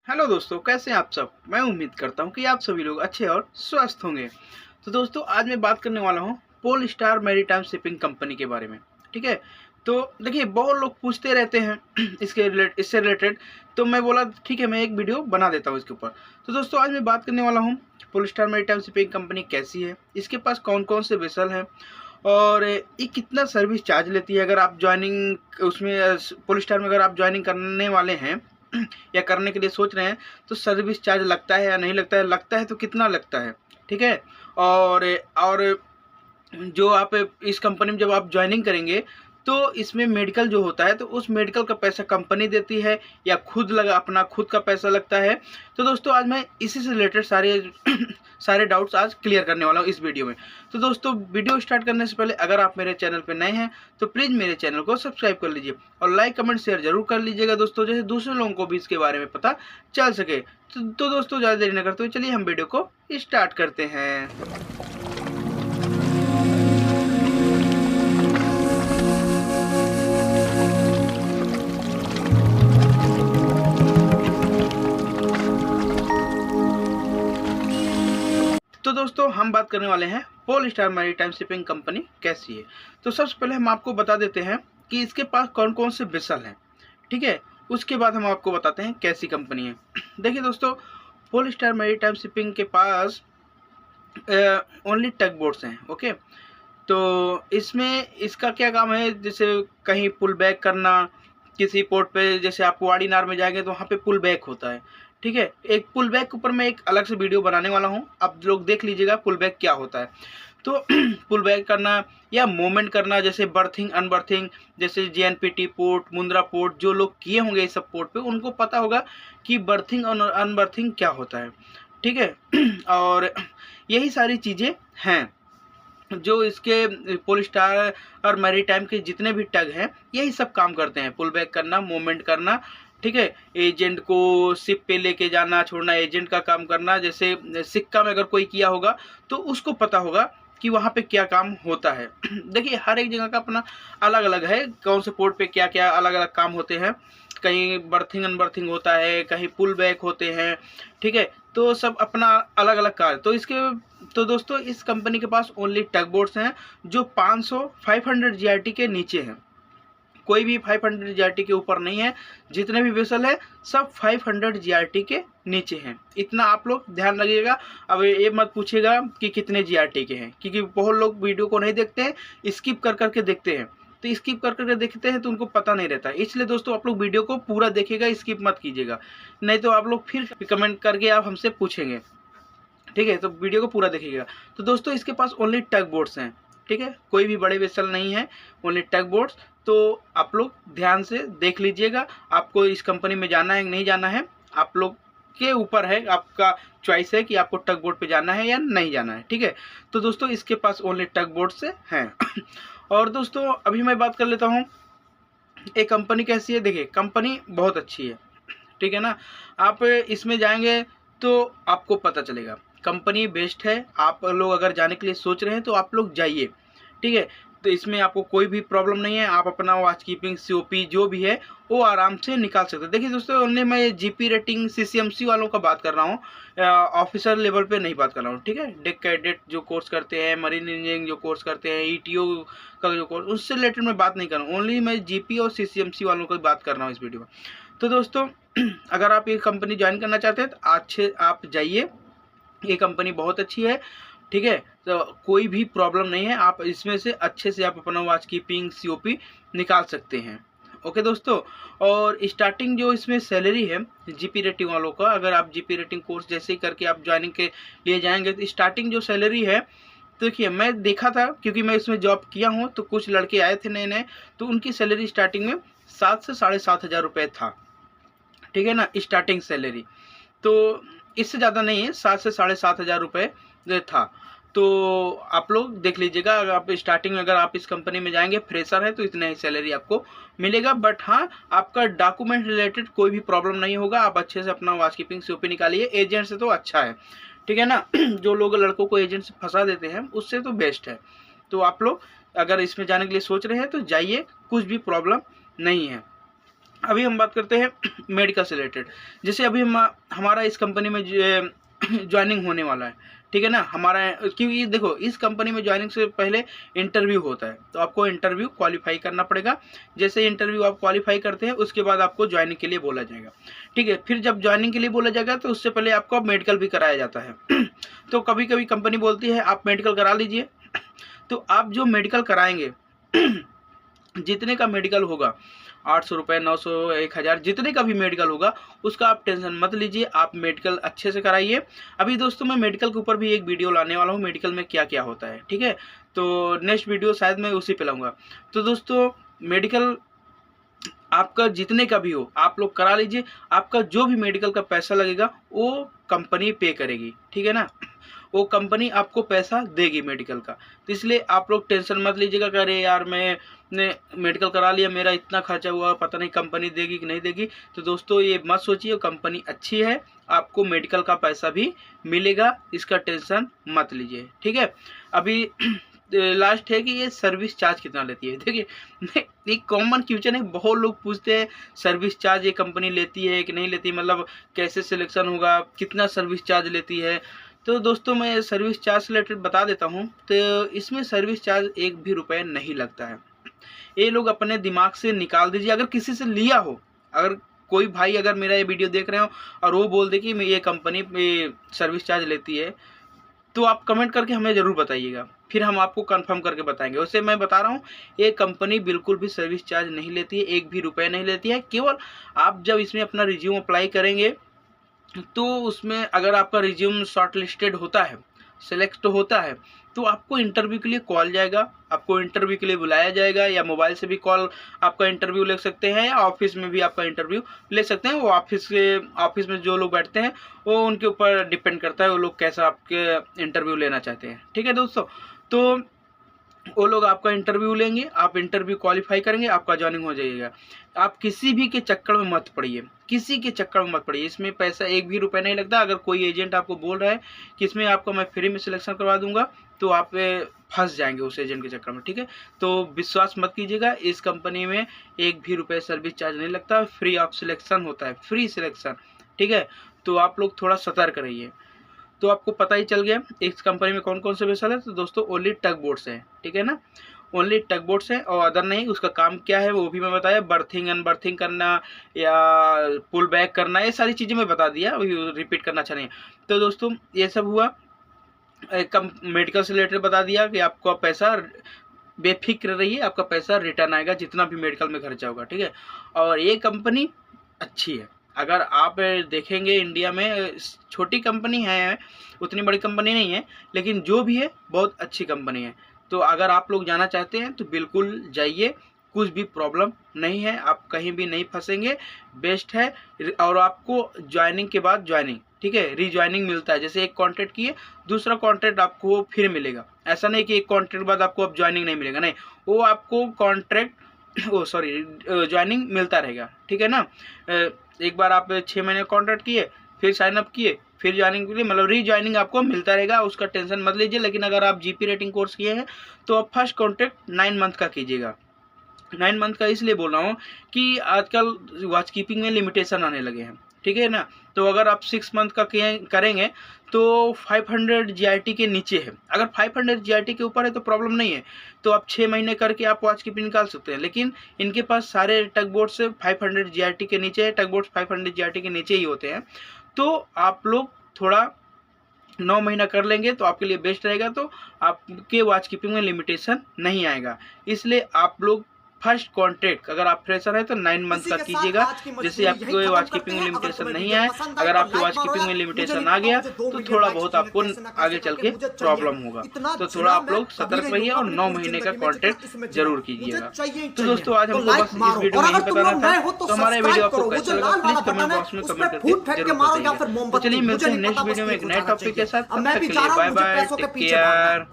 Hello दोस्तों, कैसे हैं आप सब। मैं उम्मीद करता हूं कि आप सभी लोग अच्छे और स्वस्थ होंगे। तो दोस्तों, आज मैं बात करने वाला हूं Pole Star Maritime Shipping company के बारे में। ठीक है, तो देखिए बहुत लोग पूछते रहते हैं इससे रिलेटेड। तो मैं बोला ठीक है, मैं एक वीडियो बना देता हूं इसके ऊपर। तो दोस्तों, आज मैं बात करने वाला हूँ Pole Star Maritime Shipping company कैसी है, इसके पास कौन कौन से वेसल हैं और ये कितना सर्विस चार्ज लेती है। अगर आप ज्वाइनिंग उसमें पोल स्टार में अगर आप ज्वाइनिंग करने वाले हैं या करने के लिए सोच रहे हैं, तो सर्विस चार्ज लगता है या नहीं लगता है, लगता है तो कितना लगता है। ठीक है, और जो आप इस कंपनी में जब आप ज्वाइनिंग करेंगे तो इसमें मेडिकल जो होता है, तो उस मेडिकल का पैसा कंपनी देती है या अपना खुद का पैसा लगता है। तो दोस्तों, आज मैं इसी से रिलेटेड सारे डाउट्स आज क्लियर करने वाला हूँ इस वीडियो में। तो दोस्तों, वीडियो स्टार्ट करने से पहले अगर आप मेरे चैनल पर नए हैं तो प्लीज़ मेरे चैनल को सब्सक्राइब कर लीजिए और लाइक कमेंट शेयर जरूर कर लीजिएगा दोस्तों, जैसे दूसरे लोगों को भी इसके बारे में पता चल सके। तो दोस्तों, ज़्यादा देरी न करते हुए चलिए हम वीडियो को स्टार्ट करते हैं। तो दोस्तों, हम बात करने वाले हैं Pole Star Maritime Shipping company कैसी है। तो सबसे पहले हम आपको बता देते हैं कि इसके पास कौन कौन से वेसल हैं। ठीक है, उसके बाद हम आपको बताते हैं कैसी कंपनी है। देखिए दोस्तों, पोल स्टार मैरीटाइम शिपिंग के पास ओनली टग बोट्स हैं। ओके, तो इसमें इसका क्या काम है, जैसे कहीं पुल बैक करना किसी पोर्ट पे, जैसे आप वाड़ीनार में जाएंगे तो वहाँ पे पुल बैक होता है। ठीक है, एक पुल बैक के ऊपर मैं एक अलग से वीडियो बनाने वाला हूँ, आप लोग देख लीजिएगा पुल बैक क्या होता है। तो पुल बैक करना या मूवमेंट करना, जैसे बर्थिंग अनबर्थिंग, जैसे जेएनपीटी पोर्ट, मुंद्रा पोर्ट, जो लोग किए होंगे इस सब पोर्ट पे उनको पता होगा कि बर्थिंग और अनबर्थिंग क्या होता है। ठीक है और यही सारी चीज़ें हैं जो इसके पोल स्टार और मैरीटाइम के जितने भी टग हैं, यही सब काम करते हैं। पुल बैक करना, मूवमेंट करना, ठीक है, एजेंट को शिप पे लेके जाना छोड़ना, एजेंट का काम करना। जैसे सिक्का में अगर कोई किया होगा तो उसको पता होगा कि वहाँ पे क्या काम होता है। देखिए, हर एक जगह का अपना अलग अलग है, कौन से पोर्ट पे क्या क्या अलग अलग काम होते हैं। कहीं बर्थिंग अनबर्थिंग होता है, कहीं पुल बैक होते हैं। ठीक है, तो सब अपना अलग अलग कार्य। तो दोस्तों, इस कंपनी के पास ओनली टग बोट्स हैं जो 500 जीआरटी के नीचे हैं। कोई भी 500 जीआरटी के ऊपर नहीं है। जितने भी वेसल है सब 500 जीआरटी के नीचे हैं, इतना आप लोग ध्यान रखिएगा। अब ये मत पूछिएगा कि कितने जीआरटी के हैं, क्योंकि बहुत लोग वीडियो को नहीं देखते हैं, स्किप कर करके देखते हैं। तो स्किप कर करके देखते हैं तो उनको पता नहीं रहता है। इसलिए दोस्तों, आप लोग वीडियो को पूरा देखिएगा, स्किप मत कीजिएगा, नहीं तो आप लोग फिर कमेंट करके आप हमसे पूछेंगे। ठीक है, तो वीडियो को पूरा देखिएगा। तो दोस्तों, इसके पास ओनली टग बोट्स हैं। ठीक है, कोई भी बड़े वेसल नहीं है, ओनली टग बोट्स। तो आप लोग ध्यान से देख लीजिएगा, आपको इस कंपनी में जाना है कि नहीं जाना है, आप लोग के ऊपर है, आपका चॉइस है कि आपको टग बोट पे जाना है या नहीं जाना है। ठीक है, तो दोस्तों, इसके पास ओनली टग बोट से हैं। और दोस्तों, अभी मैं बात कर लेता हूँ ये कंपनी कैसी है। देखिए, कंपनी बहुत अच्छी है। ठीक है ना, आप इसमें जाएंगे तो आपको पता चलेगा कंपनी बेस्ट है। आप लोग अगर जाने के लिए सोच रहे हैं तो आप लोग जाइए। ठीक है, तो इसमें आपको कोई भी प्रॉब्लम नहीं है, आप अपना वॉच कीपिंग सीओपी जो भी है वो आराम से निकाल सकते हैं। देखिए दोस्तों, ओनली मैं जीपी रेटिंग सीसीएमसी वालों का बात कर रहा हूँ, ऑफिसर लेवल पे नहीं बात कर रहा हूँ। ठीक है, डेक कैडेट जो कोर्स करते हैं, मरीन इंजीनियरिंग जो कोर्स करते हैं, ईटीओ का जो कोर्स, उससे रिलेटेड मैं बात नहीं कर रहा हूँ। ओनली मैं जीपी और सीसीएमसी वालों की बात कर रहा हूँ इस वीडियो में। तो दोस्तों, अगर आप ये कंपनी ज्वाइन करना चाहते हैं तो आप जाइए, ये कंपनी बहुत अच्छी है। ठीक है, तो कोई भी प्रॉब्लम नहीं है, आप इसमें से अच्छे से आप अपना वॉच कीपिंग सीओपी निकाल सकते हैं। ओके दोस्तों, और स्टार्टिंग जो इसमें सैलरी है जीपी रेटिंग वालों का, अगर आप जीपी रेटिंग कोर्स जैसे ही करके आप ज्वाइनिंग के लिए जाएंगे तो स्टार्टिंग जो सैलरी है, तो देखिए मैं देखा था क्योंकि मैं इसमें जॉब किया हूँ, तो कुछ लड़के आए थे नए नए, तो उनकी सैलरी स्टार्टिंग में 7 से 7,500 रुपये था। ठीक है ना, स्टार्टिंग सैलरी तो इससे ज़्यादा नहीं है, 7 से 7,500 रुपये था। तो आप लोग देख लीजिएगा, अगर आप स्टार्टिंग में अगर आप इस कंपनी में जाएंगे, फ्रेशर है, तो इतना ही सैलरी आपको मिलेगा। बट हाँ, आपका डॉक्यूमेंट रिलेटेड कोई भी प्रॉब्लम नहीं होगा, आप अच्छे से अपना वॉच कीपिंग सीओपी निकालिए। एजेंट से तो अच्छा है। ठीक है ना, जो लोग लड़कों को एजेंट से फंसा देते हैं उससे तो बेस्ट है। तो आप लोग अगर इसमें जाने के लिए सोच रहे हैं तो जाइए, कुछ भी प्रॉब्लम नहीं है। अभी हम बात करते हैं मेडिकल से रिलेटेड। जैसे अभी हमारा इस कंपनी में ज्वाइनिंग होने वाला है, ठीक है ना, हमारा, क्योंकि देखो इस कंपनी में ज्वाइनिंग से पहले इंटरव्यू होता है, तो आपको इंटरव्यू क्वालिफाई करना पड़ेगा। जैसे इंटरव्यू आप क्वालिफाई करते हैं उसके बाद आपको ज्वाइनिंग के लिए बोला जाएगा, ठीक है। फिर जब ज्वाइनिंग के लिए बोला जाएगा तो उससे पहले आपको मेडिकल भी कराया जाता है। तो कभी कभी कंपनी बोलती है आप मेडिकल करा लीजिए, तो आप जो मेडिकल कराएंगे जितने का मेडिकल होगा, 800 रुपये, 900, 1000, जितने का भी मेडिकल होगा उसका आप टेंशन मत लीजिए, आप मेडिकल अच्छे से कराइए। अभी दोस्तों मैं मेडिकल के ऊपर भी एक वीडियो लाने वाला हूँ, मेडिकल में क्या क्या होता है, ठीक है। तो नेक्स्ट वीडियो शायद मैं उसी पे लाऊंगा। तो दोस्तों मेडिकल आपका जितने का भी हो आप लोग करा लीजिए, आपका जो भी मेडिकल का पैसा लगेगा वो कंपनी पे करेगी, ठीक है ना, वो कंपनी आपको पैसा देगी मेडिकल का। तो इसलिए आप लोग टेंशन मत लीजिएगा कि अरे यार मैंने मेडिकल करा लिया, मेरा इतना खर्चा हुआ, पता नहीं कंपनी देगी कि नहीं देगी। तो दोस्तों ये मत सोचिए, कंपनी अच्छी है, आपको मेडिकल का पैसा भी मिलेगा, इसका टेंशन मत लीजिए, ठीक है। अभी लास्ट है कि ये सर्विस चार्ज कितना लेती है। देखिए एक कॉमन क्वेश्चन है, बहुत लोग पूछते हैं सर्विस चार्ज ये कंपनी लेती है कि नहीं लेती, मतलब कैसे सिलेक्शन होगा, कितना सर्विस चार्ज लेती है। तो दोस्तों मैं सर्विस चार्ज से रिलेटेड बता देता हूँ। तो इसमें सर्विस चार्ज 1 भी रुपये नहीं लगता है, ये लोग अपने दिमाग से निकाल दीजिए। अगर किसी से लिया हो, अगर कोई भाई अगर मेरा ये वीडियो देख रहे हो और वो बोल दे कि ये कंपनी सर्विस चार्ज लेती है, तो आप कमेंट करके हमें ज़रूर बताइएगा, फिर हम आपको कंफर्म करके बताएंगे। वैसे मैं बता रहा हूँ ये कंपनी बिल्कुल भी सर्विस चार्ज नहीं लेती है, 1 भी रुपये नहीं लेती है। केवल आप जब इसमें अपना रिज्यूम अप्लाई करेंगे तो उसमें अगर आपका रिज्यूम शॉर्ट लिस्टेड होता है, सेलेक्ट होता है, तो आपको इंटरव्यू के लिए कॉल जाएगा, आपको इंटरव्यू के लिए बुलाया जाएगा, या मोबाइल से भी कॉल आपका इंटरव्यू ले सकते हैं, या ऑफिस में भी आपका इंटरव्यू ले सकते हैं। वो ऑफिस में जो लोग बैठते हैं वो उनके ऊपर डिपेंड करता है, वो लोग कैसा आपके इंटरव्यू लेना चाहते हैं, ठीक है दोस्तों। तो वो लोग आपका इंटरव्यू लेंगे, आप इंटरव्यू क्वालिफाई करेंगे, आपका ज्वाइनिंग हो जाएगा। आप किसी भी के चक्कर में मत पड़िए, किसी के चक्कर में मत पड़िए, इसमें पैसा 1 भी रुपये नहीं लगता। अगर कोई एजेंट आपको बोल रहा है कि इसमें आपको मैं फ्री में सिलेक्शन करवा दूंगा, तो आप फंस जाएंगे उस एजेंट के चक्कर में, ठीक है। तो विश्वास मत कीजिएगा, इस कंपनी में 1 भी रुपये सर्विस चार्ज नहीं लगता, फ्री ऑफ सिलेक्शन होता है, फ्री सिलेक्शन, ठीक है। तो आप लोग थोड़ा सतर्क रहिए। तो आपको पता ही चल गया इस कंपनी में कौन कौन से वेसल है। तो दोस्तों ओनली टग बोट्स है, ठीक है ना, ओनली टग बोट्स है और अदर नहीं। उसका काम क्या है वो भी मैं बताया, बर्थिंग अनबर्थिंग करना या पुल बैक करना, ये सारी चीज़ें मैं बता दिया, अभी रिपीट करना अच्छा नहीं। तो दोस्तों ये सब हुआ, मेडिकल से रिलेटेड बता दिया कि आपका पैसा बेफिक्र रहिए, आपका पैसा रिटर्न आएगा जितना भी मेडिकल में खर्चा होगा, ठीक है। और ये कंपनी अच्छी है, अगर आप देखेंगे इंडिया में छोटी कंपनी है, उतनी बड़ी कंपनी नहीं है, लेकिन जो भी है बहुत अच्छी कंपनी है। तो अगर आप लोग जाना चाहते हैं तो बिल्कुल जाइए, कुछ भी प्रॉब्लम नहीं है, आप कहीं भी नहीं फंसेंगे, बेस्ट है। और आपको ज्वाइनिंग के बाद ज्वाइनिंग, ठीक है, रीज्वाइनिंग मिलता है। जैसे एक कॉन्ट्रैक्ट किए, दूसरा कॉन्ट्रैक्ट आपको फिर मिलेगा। ऐसा नहीं कि एक कॉन्ट्रैक्ट बाद आपको अब ज्वाइनिंग नहीं मिलेगा, नहीं, वो आपको ज्वाइनिंग मिलता रहेगा, ठीक है ना। एक बार आप 6 महीने कॉन्ट्रैक्ट किए, फिर साइन अप किए, फिर ज्वाइनिंग के लिए मतलब रीज्वाइनिंग आपको मिलता रहेगा, उसका टेंशन मत लीजिए। लेकिन अगर आप जीपी रेटिंग कोर्स किए हैं तो आप फर्स्ट कॉन्ट्रैक्ट 9 मंथ का कीजिएगा। 9 मंथ का इसलिए बोल रहा हूँ कि आजकल वॉच कीपिंग में लिमिटेशन आने लगे हैं, ठीक है ना। तो अगर आप 6 मंथ का करेंगे तो 500 GRT के नीचे है, अगर 500 GRT के ऊपर है तो प्रॉब्लम नहीं है, तो आप 6 महीने करके आप वॉच कीपिंग निकाल सकते हैं। लेकिन इनके पास सारे टग बोट से 500 GRT के नीचे है, टग बोट्स 500 GRT के नीचे ही होते हैं। तो आप लोग थोड़ा 9 महीना कर लेंगे तो आपके लिए बेस्ट रहेगा, तो आपके वॉच कीपिंग में लिमिटेशन नहीं आएगा। इसलिए आप लोग फर्स्ट कॉन्ट्रैक्ट अगर आप फ्रेशर है तो 9 मंथ का कीजिएगा, जैसे आपको वॉच कीपिंग में लिमिटेशन नहीं है। अगर आपके वॉच कीपिंग में लिमिटेशन आ गया तो थोड़ा बहुत आपको आगे चल के प्रॉब्लम होगा, तो थोड़ा आप लोग सतर्क रहिए और 9 महीने का कॉन्ट्रैक्ट जरूर कीजिएगा। तो दोस्तों आज हमको बस इस वीडियो में यही बताना था। तो हमारा वीडियो आपको कैसा लगा प्लीज कमेंट बॉक्स में कमेंट करके जरूर बताइएगा। तो चलिए मिलते हैं नेक्स्ट वीडियो में एक नए टॉपिक के साथ, तब तक के लिए बाय बाय, टेक केयर।